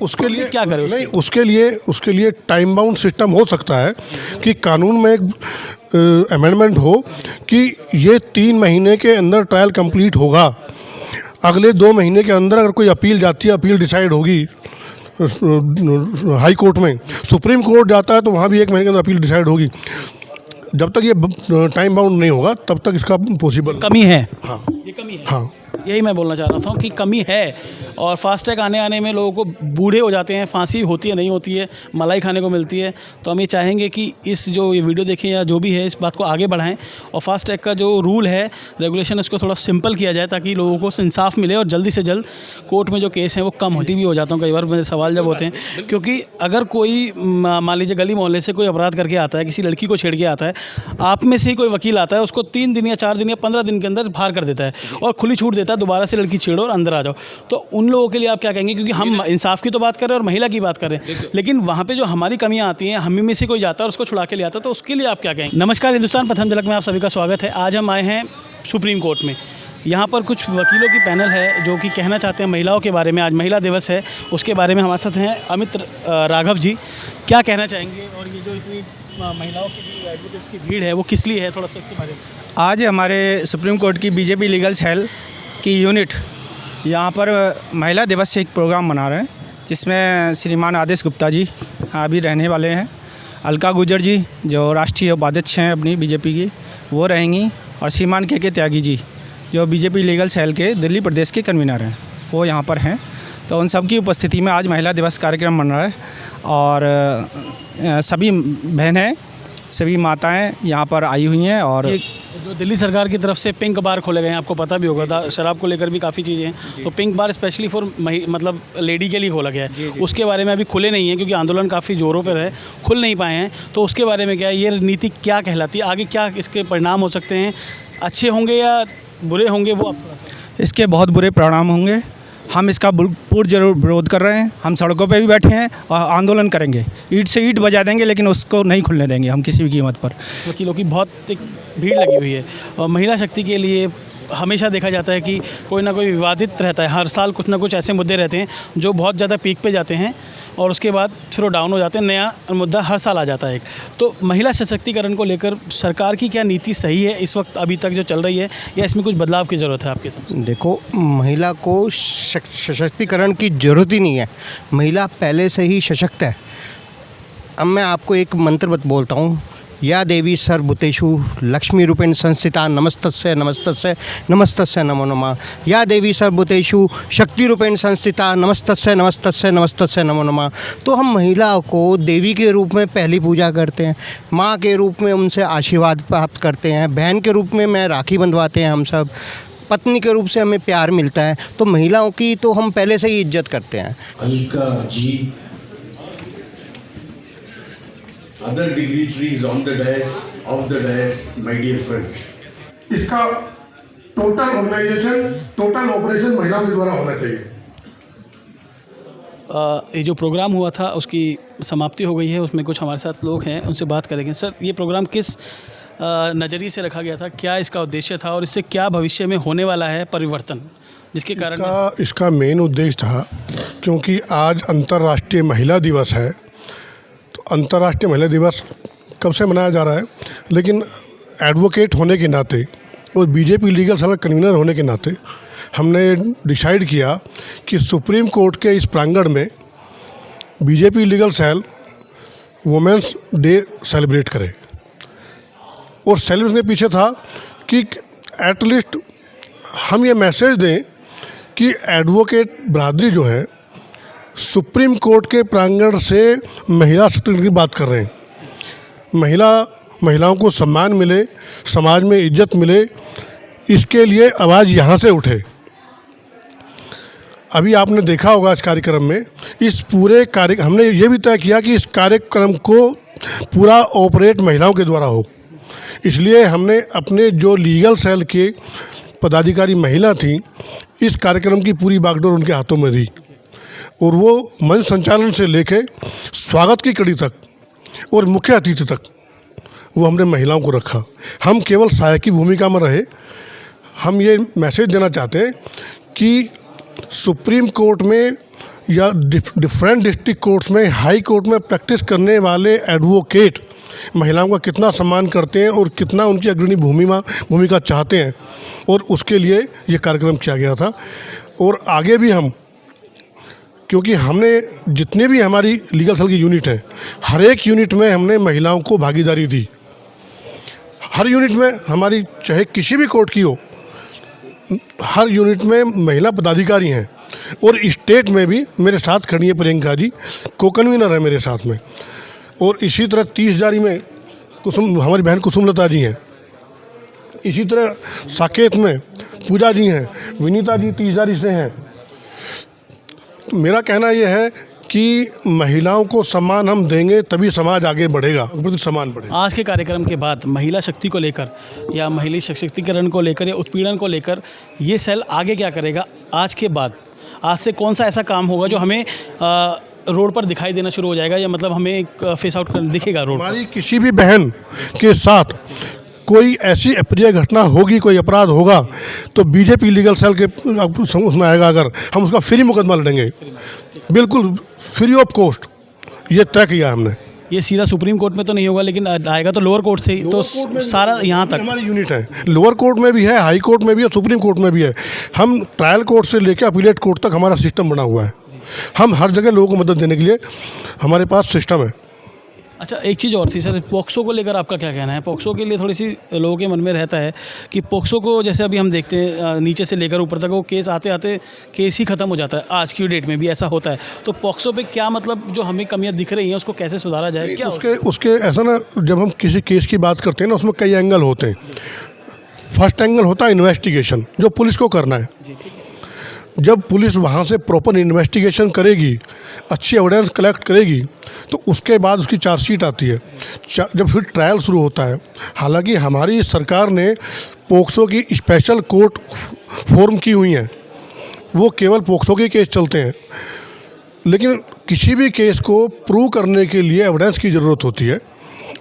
उसके लिए क्या करें? नहीं, उसके लिए टाइम बाउंड सिस्टम हो सकता है कि कानून में एक अमेंडमेंट हो कि ये 3 महीने के अंदर ट्रायल कंप्लीट होगा। अगले 2 महीने के अंदर अगर कोई अपील जाती है, अपील डिसाइड होगी हाई कोर्ट में, सुप्रीम कोर्ट जाता है तो वहाँ भी 1 महीने के अंदर अपील डिसाइड होगी। जब तक ये टाइम बाउंड नहीं होगा तब तक इसका पॉसिबल कमी है। हाँ, ये कमी है। हाँ, यही मैं बोलना चाह रहा था कि कमी है। और फास्ट ट्रैक आने में लोगों को बूढ़े हो जाते हैं, फांसी होती है नहीं होती है, मलाई खाने को मिलती है। तो हम ये चाहेंगे कि इस जो ये वीडियो देखें या जो भी है, इस बात को आगे बढ़ाएं और फास्ट ट्रैक का जो रूल है, रेगुलेशन, उसको थोड़ा सिंपल किया जाए ताकि लोगों को इंसाफ मिले और जल्दी से जल्द कोर्ट में जो केस हैं वो कम होती भी हो जाता हूँ। कई बार मेरे सवाल जब होते हैं, क्योंकि अगर कोई मान लीजिए गली मोहल्ले से कोई अपराध करके आता है, किसी लड़की को छेड़ के आता है, आप में से ही कोई वकील आता है, उसको 3 दिन या 4 दिन या 15 दिन के अंदर बाहर कर देता है और खुली छूट देता है, दोबारा से लड़की छेड़ो और अंदर आ जाओ। तो उन लोगों के लिए आप क्या कहेंगे? क्योंकि हम इंसाफ की तो बात कर रहे हैं और महिला की बात कर रहे हैं, लेकिन वहाँ पे जो हमारी कमियाँ आती हैं, हम में से कोई जाता है और उसको छुड़ा के ले आता है, तो उसके लिए आप क्या कहेंगे? नमस्कार, हिंदुस्तान प्रथम झलक में आप सभी का स्वागत है। आज हम आए हैं सुप्रीम कोर्ट में। यहाँ पर कुछ वकीलों की पैनल है जो कि कहना चाहते हैं महिलाओं के बारे में। आज महिला दिवस है, उसके बारे में हमारे साथ हैं अमित राघव जी। क्या कहना चाहेंगे? और ये जो इतनी महिलाओं की जो एडवोकेट्स की भीड़ है वो किस लिए है, थोड़ा सा इसके बारे में। आज हमारे सुप्रीम कोर्ट की बीजेपी लीगल सेल की यूनिट यहाँ पर महिला दिवस से एक प्रोग्राम मना रहे हैं, जिसमें श्रीमान आदेश गुप्ता जी अभी रहने वाले हैं, अलका गुजर जी जो राष्ट्रीय उपाध्यक्ष हैं अपनी बीजेपी की, वो रहेंगी, और श्रीमान के त्यागी जी जो बीजेपी लीगल सेल के दिल्ली प्रदेश के कन्वीनर हैं, वो यहाँ पर हैं। तो उन सब की उपस्थिति में आज महिला दिवस कार्यक्रम बन रहा है और सभी बहनें, सभी माताएं यहाँ पर आई हुई हैं। और जो दिल्ली सरकार की तरफ से पिंक बार खोले गए हैं, आपको पता भी होगा था, शराब को लेकर भी काफ़ी चीज़ें हैं, तो पिंक बार स्पेशली फॉर मतलब लेडी के लिए खोला गया है। उसके बारे में अभी खुले नहीं है क्योंकि आंदोलन काफ़ी ज़ोरों पर है, खुल नहीं पाए हैं। तो उसके बारे में क्या है, ये नीति क्या कहलाती है, आगे क्या इसके परिणाम हो सकते हैं, अच्छे होंगे या बुरे होंगे, वो आप इसके बहुत बुरे परिणाम होंगे। हम इसका जरूर विरोध कर रहे हैं। हम सड़कों पे भी बैठे हैं और आंदोलन करेंगे, ईंट से ईंट बजा देंगे, लेकिन उसको नहीं खुलने देंगे हम किसी भी कीमत पर। वकीलों की बहुत एक भीड़ लगी हुई है और महिला शक्ति के लिए हमेशा देखा जाता है कि कोई ना कोई विवादित रहता है। हर साल कुछ ना कुछ ऐसे मुद्दे रहते हैं जो बहुत ज़्यादा पीक पे जाते हैं और उसके बाद फिर वो डाउन हो जाते हैं, नया मुद्दा हर साल आ जाता है एक। तो महिला सशक्तिकरण को लेकर सरकार की क्या नीति सही है इस वक्त अभी तक जो चल रही है, या इसमें कुछ बदलाव की ज़रूरत है आपके साथ? देखो, महिला को सशक्तिकरण की ज़रूरत ही नहीं है, महिला पहले से ही सशक्त है। अब मैं आपको एक मंत्र बोलता हूँ, या देवी सर्वभूतेषु लक्ष्मी रूपेण संस्थिता नमस्तस्यै नमस्तस्यै नमस्तस्यै नमो नमः। या देवी सर्वभूतेषु शक्ति रूपेण संस्थिता नमस्तस्यै नमस्तस्यै नमस्तस्यै नमो नमः। तो हम महिला को देवी के रूप में पहली पूजा करते हैं, माँ के रूप में उनसे आशीर्वाद प्राप्त करते हैं, बहन के रूप में मैं राखी बंधवाते हैं हम सब, पत्नी के रूप से हमें प्यार मिलता है। तो महिलाओं की तो हम पहले से ही इज्जत करते हैं। Alka ji, other dignitaries on the dais, off the dais, my dear friends. इसका टोटल ऑर्गेनाइजेशन, टोटल ऑपरेशन महिलाओं के द्वारा होना चाहिए। ये जो प्रोग्राम हुआ था उसकी समाप्ति हो गई है, उसमें कुछ हमारे साथ लोग हैं, उनसे बात करेंगे। सर, ये प्रोग्राम किस नज़रिए से रखा गया था, क्या इसका उद्देश्य था और इससे क्या भविष्य में होने वाला है परिवर्तन, जिसके कारण? इसका मेन उद्देश्य था, क्योंकि आज अंतर्राष्ट्रीय महिला दिवस है, तो अंतर्राष्ट्रीय महिला दिवस कब से मनाया जा रहा है, लेकिन एडवोकेट होने के नाते और बीजेपी लीगल सेल कन्वीनर होने के नाते हमने डिसाइड किया कि सुप्रीम कोर्ट के इस प्रांगण में BJP legal cell women's day celebrate करे। और सेलिब्रेशन के पीछे था कि एटलीस्ट हम ये मैसेज दें कि एडवोकेट बरादरी जो है सुप्रीम कोर्ट के प्रांगण से महिला सशक्तिकरण की बात कर रहे हैं। महिलाओं को सम्मान मिले, समाज में इज्जत मिले, इसके लिए आवाज़ यहाँ से उठे। अभी आपने देखा होगा इस कार्यक्रम में, इस पूरे हमने ये भी तय किया कि इस कार्यक्रम को पूरा ऑपरेट महिलाओं के द्वारा हो। इसलिए हमने अपने जो लीगल सेल के पदाधिकारी महिला थी, इस कार्यक्रम की पूरी बागडोर उनके हाथों में दी और वो मंच संचालन से लेके स्वागत की कड़ी तक और मुख्य अतिथि तक वो हमने महिलाओं को रखा। हम केवल सहायक की भूमिका में रहे। हम ये मैसेज देना चाहते हैं कि सुप्रीम कोर्ट में या डिफरेंट डिस्ट्रिक्ट कोर्ट्स में, हाई कोर्ट में प्रैक्टिस करने वाले एडवोकेट महिलाओं का कितना सम्मान करते हैं और कितना उनकी अग्रणी भूमिका चाहते हैं, और उसके लिए ये कार्यक्रम किया गया था। और आगे भी हम, क्योंकि हमने जितने भी हमारी लीगल सेल की यूनिट है, हर एक यूनिट में हमने महिलाओं को भागीदारी दी। हर यूनिट में हमारी, चाहे किसी भी कोर्ट की हो, हर यूनिट में महिला पदाधिकारी हैं। और स्टेट में भी मेरे साथ खड़ी है प्रियंका जी, को कन्वीनर है मेरे साथ में। और इसी तरह 30 जारी में हमारी बहन कुसुमलता जी हैं। इसी तरह साकेत में पूजा जी हैं, विनीता जी 30 जारी से हैं। मेरा कहना यह है कि महिलाओं को सम्मान हम देंगे तभी समाज आगे बढ़ेगा, सम्मान बढ़ेगा। आज के कार्यक्रम के बाद महिला शक्ति को लेकर या महिला सशक्तिकरण को लेकर या उत्पीड़न को लेकर ये सेल आगे क्या करेगा? आज के बाद, आज से कौन सा ऐसा काम होगा जो हमें रोड पर दिखाई देना शुरू हो जाएगा, या मतलब हमें एक फेस आउट दिखेगा रोड पर? हमारी किसी भी बहन के साथ कोई ऐसी अप्रिय घटना होगी, कोई अपराध होगा, तो बीजेपी लीगल सेल के उसमें आएगा। अगर हम उसका फ्री मुकदमा लड़ेंगे, बिल्कुल फ्री ऑफ कॉस्ट, ये तय किया हमने। ये सीधा सुप्रीम कोर्ट में तो नहीं होगा, लेकिन आएगा तो लोअर कोर्ट से ही, तो सारा यहाँ तक हमारी यूनिट है। लोअर कोर्ट में भी है, हाई कोर्ट में भी है, सुप्रीम कोर्ट में भी है। हम ट्रायल कोर्ट से लेकर अपीलेट कोर्ट तक हमारा सिस्टम बना हुआ है। हम हर जगह लोगों को मदद देने के लिए हमारे पास सिस्टम है। अच्छा, एक चीज़ और थी सर, पोक्सो को लेकर आपका क्या कहना है? पोक्सो के लिए थोड़ी सी लोगों के मन में रहता है कि पोक्सो को, जैसे अभी हम देखते हैं नीचे से लेकर ऊपर तक वो केस आते आते केस ही ख़त्म हो जाता है। आज की डेट में भी ऐसा होता है, तो पोक्सो पे क्या मतलब जो हमें कमियां दिख रही हैं उसको कैसे सुधारा जाए? क्या उसके ऐसा ना, जब हम किसी केस की बात करते हैं ना, उसमें कई एंगल होते हैं। फर्स्ट एंगल होता है इन्वेस्टिगेशन, जो पुलिस को करना है। जब पुलिस वहाँ से प्रॉपर इन्वेस्टिगेशन करेगी, अच्छी एविडेंस कलेक्ट करेगी, तो उसके बाद उसकी चार्जशीट आती है। जब फिर ट्रायल शुरू होता है, हालांकि हमारी सरकार ने पोक्सो की स्पेशल कोर्ट फॉर्म की हुई हैं, वो केवल पोक्सो के केस चलते हैं। लेकिन किसी भी केस को प्रूव करने के लिए एविडेंस की ज़रूरत होती है,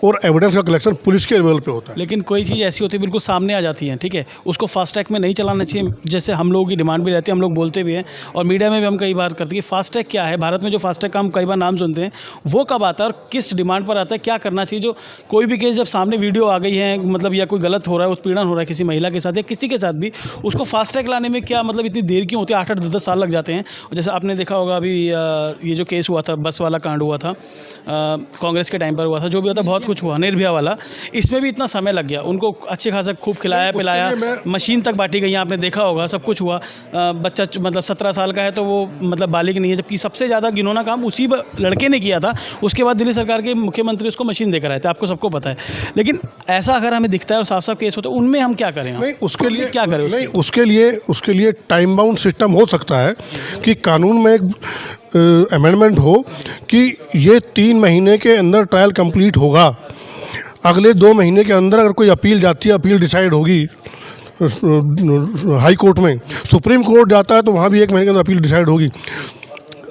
और एविडेंस का कलेक्शन पुलिस के लेवल पे होता है। लेकिन कोई चीज़ ऐसी होती है बिल्कुल सामने आ जाती है, ठीक है, उसको फास्ट ट्रैक में नहीं चलाना चाहिए। जैसे हम लोगों की डिमांड भी रहती है, हम लोग बोलते भी हैं और मीडिया में भी हम कई बार करते हैं कि फास्ट ट्रैक क्या है। भारत में जो फास्ट ट्रैक का हम कई बार नाम सुनते हैं, वो कब आता है और किस डिमांड पर आता है, क्या करना चाहिए? जो कोई भी केस जब सामने वीडियो आ गई है, मतलब या कोई गलत हो रहा है, उत्पीड़न हो रहा है किसी महिला के साथ या किसी के साथ भी, उसको फास्ट ट्रैक लाने में क्या मतलब इतनी देर क्यों होती है? 8-8 10 साल लग जाते हैं। और जैसे आपने देखा होगा अभी ये जो केस हुआ था, बस वाला कांड हुआ था, कांग्रेस के टाइम पर हुआ था, जो भी होता बहुत कुछ हुआ, निर्भया वाला, इसमें भी इतना समय लग गया। उनको अच्छे खासा खूब खिलाया पिलाया, मशीन तक बांटी गई, आपने देखा होगा, सब कुछ हुआ। बच्चा मतलब 17 साल का है तो वो मतलब बालिग नहीं है, जबकि सबसे ज़्यादा घिनौना काम उसी लड़के ने किया था। उसके बाद दिल्ली सरकार के मुख्यमंत्री उसको मशीन देकर आए थे, आपको सबको पता है। लेकिन ऐसा अगर हमें दिखता है और साफ साफ केस होता है, उनमें हम क्या करें? नहीं, उसके लिए क्या करें? नहीं, उसके लिए टाइम बाउंड सिस्टम हो सकता है कि कानून में एक अमेंडमेंट हो कि ये 3 महीने के अंदर ट्रायल कंप्लीट होगा। अगले 2 महीने के अंदर अगर कोई अपील जाती है, अपील डिसाइड होगी हाई कोर्ट में, सुप्रीम कोर्ट जाता है तो वहाँ भी 1 महीने के अंदर अपील डिसाइड होगी।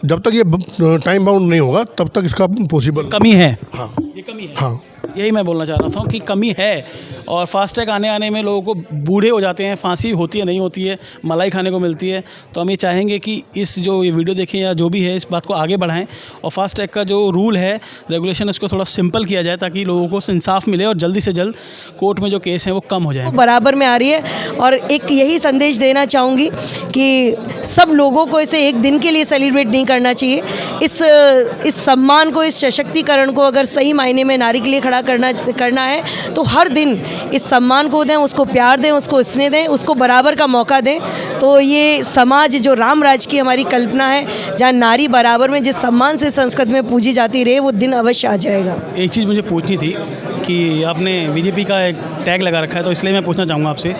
जब तक ये टाइम बाउंड नहीं होगा तब तक इसका पॉसिबल कमी है। हाँ, ये कमी है। हाँ, यही मैं बोलना चाह रहा था कि कमी है। और फास्ट ट्रैक आने में लोगों को बूढ़े हो जाते हैं, फांसी होती है नहीं होती है, मलाई खाने को मिलती है। तो हम ये चाहेंगे कि इस जो ये वीडियो देखें या जो भी है, इस बात को आगे बढ़ाएं और फास्ट ट्रैक का जो रूल है, रेगुलेशन, इसको थोड़ा सिंपल किया जाए ताकि लोगों को इंसाफ मिले और जल्दी से जल्द कोर्ट में जो केस हैं वो कम हो जाए। बराबर में आ रही है। और एक यही संदेश देना चाहूँगी कि सब लोगों को इसे एक दिन के लिए सेलिब्रेट नहीं करना चाहिए। इस सम्मान को, इस सशक्तिकरण को अगर सही मायने में नारी के लिए खड़ा करना है तो हर दिन इस सम्मान को दें, उसको प्यार दें, उसको स्नेह दें, उसको बराबर का मौका दें। तो ये समाज जो राम राज की हमारी कल्पना है, जहाँ नारी बराबर में जिस सम्मान से संस्कृत में पूजी जाती रहे, वो दिन अवश्य आ जाएगा। एक चीज़ मुझे पूछनी थी कि आपने बीजेपी का एक टैग लगा रखा है, तो इसलिए मैं पूछना चाहूँगा आपसे,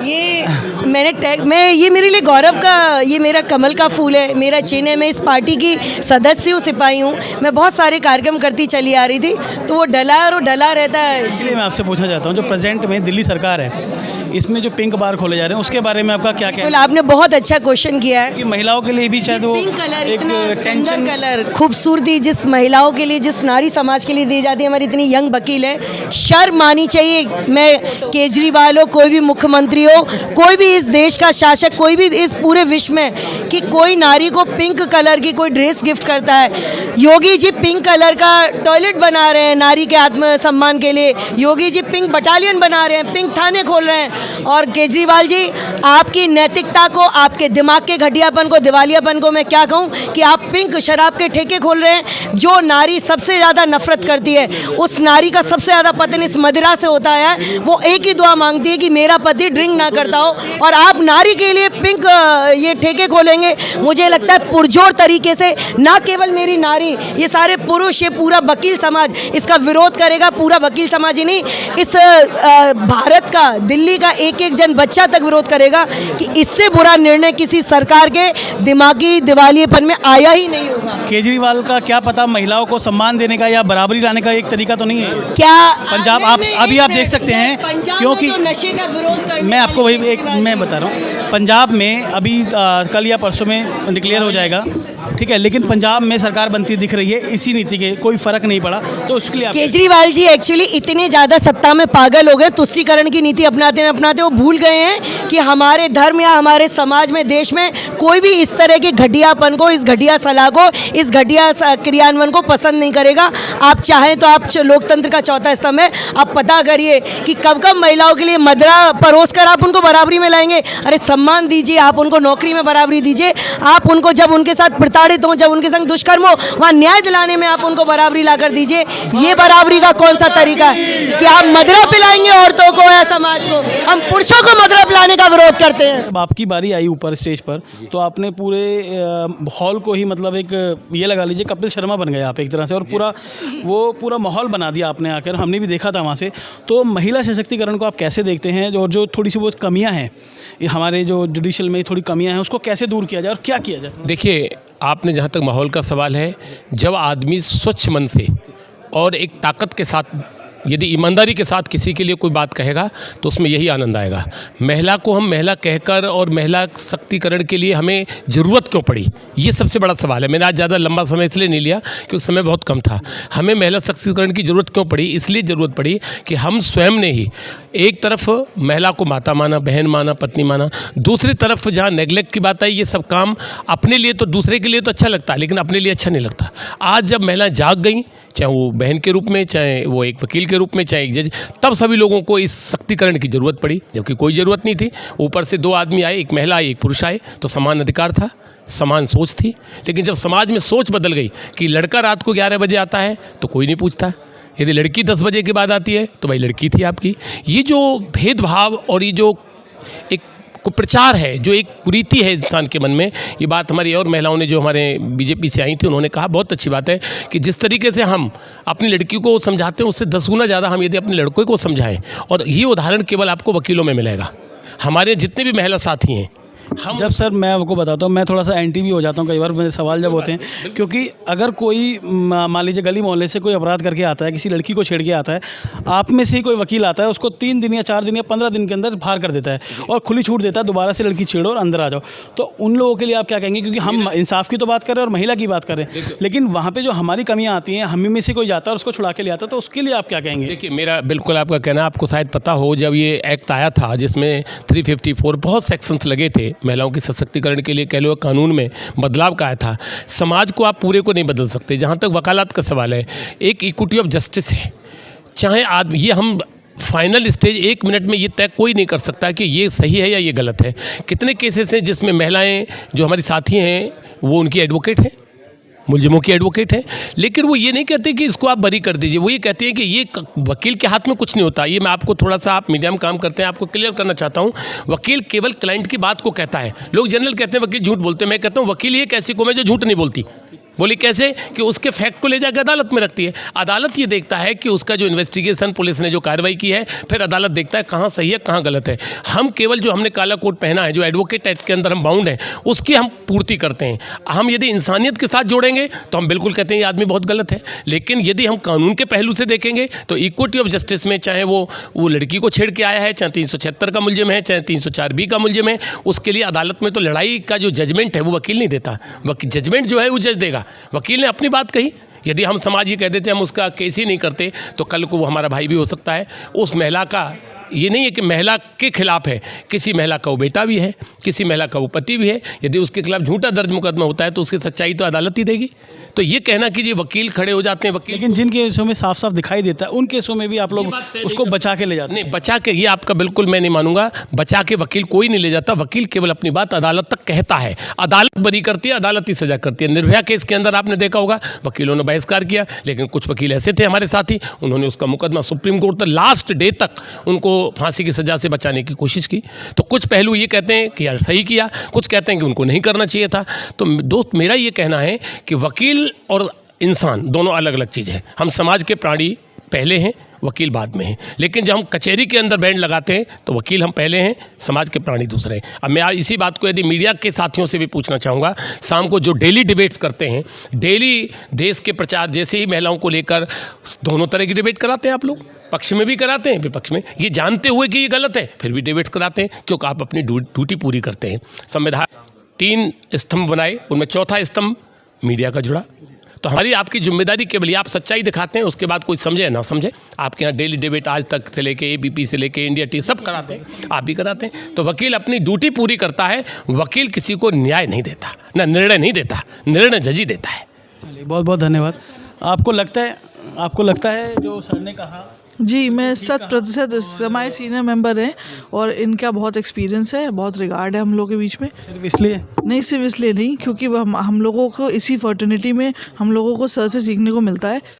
ये मेरे लिए गौरव का, ये मेरा कमल का फूल है, मेरा चिन्ह है। मैं इस पार्टी की सदस्य हूँ, सिपाही हूँ। मैं बहुत सारे कार्यक्रम करती चली आ रही थी, तो वो डला है और वो डला रहता है। इसलिए मैं आपसे पूछना चाहता हूँ, जो प्रेजेंट में दिल्ली सरकार है, इसमें जो पिंक बार खोले जा रहे हैं, उसके बारे में आपका क्या कहना है? आपने बहुत अच्छा क्वेश्चन किया है कि महिलाओं के लिए भी शायद वो पिंक कलर, एक टेंशन कलर, खूबसूरती जिस महिलाओं के लिए, जिस नारी समाज के लिए दी जाती है, हमारी इतनी यंग वकील है, शर्म आनी चाहिए। मैं केजरीवाल हो, कोई भी मुख्यमंत्री हो, कोई भी इस देश का शासक, कोई भी इस पूरे विश्व में, कि कोई नारी को पिंक कलर की कोई ड्रेस गिफ्ट करता है। योगी जी पिंक कलर का टॉयलेट बना रहे हैं नारी के आत्म सम्मान के लिए, योगी जी पिंक बटालियन बना रहे हैं, पिंक थाने खोल रहे हैं। और केजरीवाल जी, आपकी नैतिकता को, आपके दिमाग के घटियापन को, दिवालियापन को मैं क्या कहूँ कि आप पिंक शराब के ठेके खोल रहे हैं। जो नारी सबसे ज़्यादा नफरत करती है, उस नारी का सबसे ज़्यादा पतन इस मदिरा से होता है। वो एक ही दुआ मांगती है कि मेरा पति ड्रिंक ना करता हो, और आप नारी के लिए पिंक ये ठेके खोलेंगे। मुझे लगता है पुरजोर तरीके से ना केवल मेरी नारी, ये सारे पुरुष, ये पूरा वकील समाज इसका विरोध करेगा। पूरा वकील समाज ही नहीं, इस भारत का, दिल्ली का एक एक जन बच्चा तक विरोध करेगा कि इससे बुरा निर्णय किसी सरकार के दिमागी दिवालियेपन में आया ही नहीं होगा। केजरीवाल का क्या पता महिलाओं को सम्मान देने का या बराबरी लाने का एक तरीका तो नहीं है क्या पंजाब? आप अभी आप देख सकते हैं, क्योंकि नशे का विरोध करने, मैं आपको वही एक मैं बता रहा हूँ, पंजाब में अभी कल या परसों में डिक्लेयर हो जाएगा, ठीक है, लेकिन पंजाब में सरकार बनती दिख रही है इसी नीति के, कोई फर्क नहीं पड़ा। तो उसके लिए केजरीवाल जी एक्चुअली इतने ज़्यादा सत्ता में पागल हो गए, तुष्टीकरण की नीति अपनाते वो भूल गए हैं कि हमारे धर्म या हमारे समाज में, देश में कोई भी इस तरह के घटियापन को, इस घटिया सलाह को, इस घटिया क्रियान्वयन को पसंद नहीं करेगा। आप चाहें तो आप लोकतंत्र का चौथा स्तंभ है, आप पता करिए कि कब कब महिलाओं के लिए मदरा परोस कर आप उनको बराबरी में लाएंगे। अरे सम्मान दीजिए, आप उनको नौकरी में बराबरी दीजिए, आप उनको जब उनके साथ प्रताड़ित हों, जब उनके संग दुष्कर्म हो, वहाँ न्याय दिलाने में आप उनको बराबरी ला कर दीजिए। ये बराबरी का कौन सा तरीका है कि आप मदरा पिलाएंगे औरतों को या समाज को? हम पुरुषों को मदरा पिलाने का विरोध करते हैं। जब आपकी बारी आई ऊपर स्टेज पर, तो आपने पूरे हॉल को ही मतलब एक ये लगा लीजिए कपिल शर्मा बन गए आप एक तरह से, और पूरा माहौल बना दिया आपने आकर, हमने भी देखा था वहाँ से। तो महिला सशक्तिकरण को आप कैसे देखते हैं, और जो थोड़ी सी वो कमियाँ हैं हमारे जो जुडिशल में थोड़ी कमियाँ हैं, उसको कैसे दूर किया जाए और क्या किया जाए? देखिए, आपने जहाँ तक माहौल का सवाल है, जब आदमी स्वच्छ मन से और एक ताकत के साथ, यदि ईमानदारी के साथ किसी के लिए कोई बात कहेगा तो उसमें यही आनंद आएगा। महिला को हम महिला कहकर और महिला शक्तिकरण के लिए हमें ज़रूरत क्यों पड़ी, ये सबसे बड़ा सवाल है। मैंने आज ज़्यादा लंबा समय इसलिए नहीं लिया क्योंकि समय बहुत कम था। हमें महिला शक्तिकरण की ज़रूरत क्यों पड़ी? इसलिए ज़रूरत पड़ी कि हम स्वयं ने ही एक तरफ महिला को माता माना, बहन माना, पत्नी माना, दूसरी तरफ जहाँ नेगलेक्ट की बात आई, ये सब काम अपने लिए तो, दूसरे के लिए तो अच्छा लगता है लेकिन अपने लिए अच्छा नहीं लगता। आज जब महिलाएं जाग गई, चाहे वो बहन के रूप में, चाहे वो एक वकील के रूप में, चाहे एक जज, तब सभी लोगों को इस शक्तिकरण की ज़रूरत पड़ी, जबकि कोई ज़रूरत नहीं थी। ऊपर से दो आदमी आए, एक महिला आई, एक पुरुष आए, तो समान अधिकार था, समान सोच थी। लेकिन जब समाज में सोच बदल गई कि लड़का रात को 11 बजे आता है तो कोई नहीं पूछता, यदि लड़की 10 बजे के बाद आती है तो भाई लड़की थी आपकी। ये जो भेदभाव और ये जो एक कुप्रचार है, जो एक कुरीति है इंसान के मन में, ये बात हमारी और महिलाओं ने जो हमारे बीजेपी से आई थी उन्होंने कहा, बहुत अच्छी बात है कि जिस तरीके से हम अपनी लड़की को समझाते हैं उससे 10 गुना ज़्यादा हम यदि अपने लड़कों को समझाएं। और ये उदाहरण केवल आपको वकीलों में मिलेगा। हमारे जितने भी महिला साथी हैं, हम जब सर मैं आपको बताता हूँ, मैं थोड़ा सा एंटी भी हो जाता हूँ कई बार मेरे सवाल जब होते हैं, क्योंकि अगर कोई मान लीजिए गली मोहल्ले से कोई अपराध करके आता है, किसी लड़की को छेड़ के आता है, आप में से ही कोई वकील आता है, उसको 3 दिन या 4 दिन या 15 दिन के अंदर बाहर कर देता है और खुली छूट देता है, दोबारा से लड़की छेड़ो और अंदर आ जाओ। तो उन लोगों के लिए आप क्या कहेंगे? क्योंकि हम इंसाफ की तो बात कर रहे हैं और महिला की बात कर रहे हैं, लेकिन वहाँ पर जो हमारी कमियाँ आती हैं, हम में से कोई जाता है और उसको छुड़ा के ले आता है, तो उसके लिए आप क्या कहेंगे? देखिए, मेरा बिल्कुल आपका कहना, आपको शायद पता हो, जब ये एक्ट आया था जिसमें 354 बहुत सेक्शंस लगे थे महिलाओं की सशक्तिकरण के लिए, कह लो कानून में बदलाव का आया था। समाज को आप पूरे को नहीं बदल सकते। जहाँ तक वकालत का सवाल है, एक इक्विटी ऑफ जस्टिस है, चाहे आदमी, ये हम फाइनल स्टेज 1 मिनट में ये तय कोई नहीं कर सकता कि ये सही है या ये गलत है। कितने केसेस हैं जिसमें महिलाएं जो हमारी साथी हैं वो उनकी एडवोकेट हैं, मुलजिमों की एडवोकेट है, लेकिन वो ये नहीं कहते कि इसको आप बरी कर दीजिए। वो ये कहते हैं कि ये वकील के हाथ में कुछ नहीं होता। ये मैं आपको थोड़ा सा, आप मीडिया में काम करते हैं, आपको क्लियर करना चाहता हूँ। वकील केवल क्लाइंट की बात को कहता है। लोग जनरल कहते हैं वकील झूठ बोलते हैं, मैं कहता हूँ वकील ये कैसी कौम है जो झूठ नहीं बोलती। बोली कैसे? कि उसके फैक्ट को ले जाकर अदालत में रखती है। अदालत ये देखता है कि उसका जो इन्वेस्टिगेशन, पुलिस ने जो कार्रवाई की है, फिर अदालत देखता है कहाँ सही है कहाँ गलत है। हम केवल जो हमने काला कोट पहना है, जो एडवोकेट एक्ट के अंदर हम बाउंड हैं, उसकी हम पूर्ति करते हैं। हम यदि इंसानियत के साथ जोड़ेंगे तो हम बिल्कुल कहते हैं ये आदमी बहुत गलत है, लेकिन यदि हम कानून के पहलू से देखेंगे तो इक्विटी ऑफ जस्टिस में, चाहे वो लड़की को छेड़ के आया है, चाहे 376 का मुलजिम है, चाहे 304B का मुलजिम है, उसके लिए अदालत में तो लड़ाई का जो जजमेंट है वो वकील नहीं देता। जजमेंट जो है वो जज देगा। वकील ने अपनी बात कही, यदि हम समाज ये कह देते हम उसका केस ही नहीं करते तो कल को वो हमारा भाई भी हो सकता है। उस महिला का ये नहीं है कि महिला के खिलाफ है, किसी महिला का वो बेटा भी है, किसी महिला का वो पति भी है। यदि उसके खिलाफ झूठा दर्ज मुकदमा होता है तो उसकी सच्चाई तो अदालत ही देगी। तो ये कहना कि ये वकील खड़े हो जाते हैं, वकील, लेकिन जिन केसों में साफ साफ दिखाई देता है उन केसों में भी आप लोग उसको बचा के ले जाते हैं। नहीं, बचा के, ये आपका बिल्कुल मैं नहीं मानूंगा। बचा के वकील कोई नहीं ले जाता। वकील केवल अपनी बात अदालत तक कहता है, अदालत बरी करती है, अदालत ही सजा करती है। निर्भया केस के अंदर आपने देखा होगा वकीलों ने बहिष्कार किया, लेकिन कुछ वकील ऐसे थे हमारे साथी, उन्होंने उसका मुकदमा सुप्रीम कोर्ट तक लास्ट डे तक उनको फांसी की सजा से बचाने की कोशिश की। तो कुछ पहलू ये कहते हैं कि यार सही किया, कुछ कहते हैं कि उनको नहीं करना चाहिए था। तो दोस्त, मेरा ये कहना है कि वकील और इंसान दोनों अलग अलग चीज़ है। हम समाज के प्राणी पहले हैं, वकील बाद में हैं। लेकिन जब हम कचहरी के अंदर बैंड लगाते हैं तो वकील हम पहले हैं, समाज के प्राणी दूसरे हैं। अब मैं इसी बात को यदि मीडिया के साथियों से भी पूछना चाहूँगा, शाम को जो डेली डिबेट्स करते हैं, डेली देश के प्रचार जैसे ही महिलाओं को लेकर दोनों तरह की डिबेट कराते हैं आप लोग, पक्ष में भी कराते हैं विपक्ष में, ये जानते हुए कि ये गलत है फिर भी डिबेट्स कराते हैं, क्योंकि आप अपनी ड्यूटी पूरी करते हैं। संविधान 3 स्तंभ बनाए, उनमें चौथा स्तंभ मीडिया का जुड़ा। तो हमारी आपकी जिम्मेदारी केवल ये, आप सच्चाई दिखाते हैं, उसके बाद कोई समझे ना समझे। आपके यहाँ डेली डिबेट आज तक से लेके ABP से लेके इंडिया टी सब कराते हैं, आप भी कराते हैं। तो वकील अपनी ड्यूटी पूरी करता है, वकील किसी को न्याय नहीं देता, ना निर्णय नहीं देता, निर्णय जज ही देता है। चलिए, बहुत बहुत धन्यवाद। आपको लगता है जो सर ने कहा? जी, मैं 100% हमारे सीनियर मेंबर हैं और इनका बहुत एक्सपीरियंस है, बहुत रिगार्ड है हम लोगों के बीच में। सिर्फ इसलिए नहीं, सिर्फ इसलिए नहीं, क्योंकि हम लोगों को इसी फर्टर्निटी में हम लोगों को सर से सीखने को मिलता है।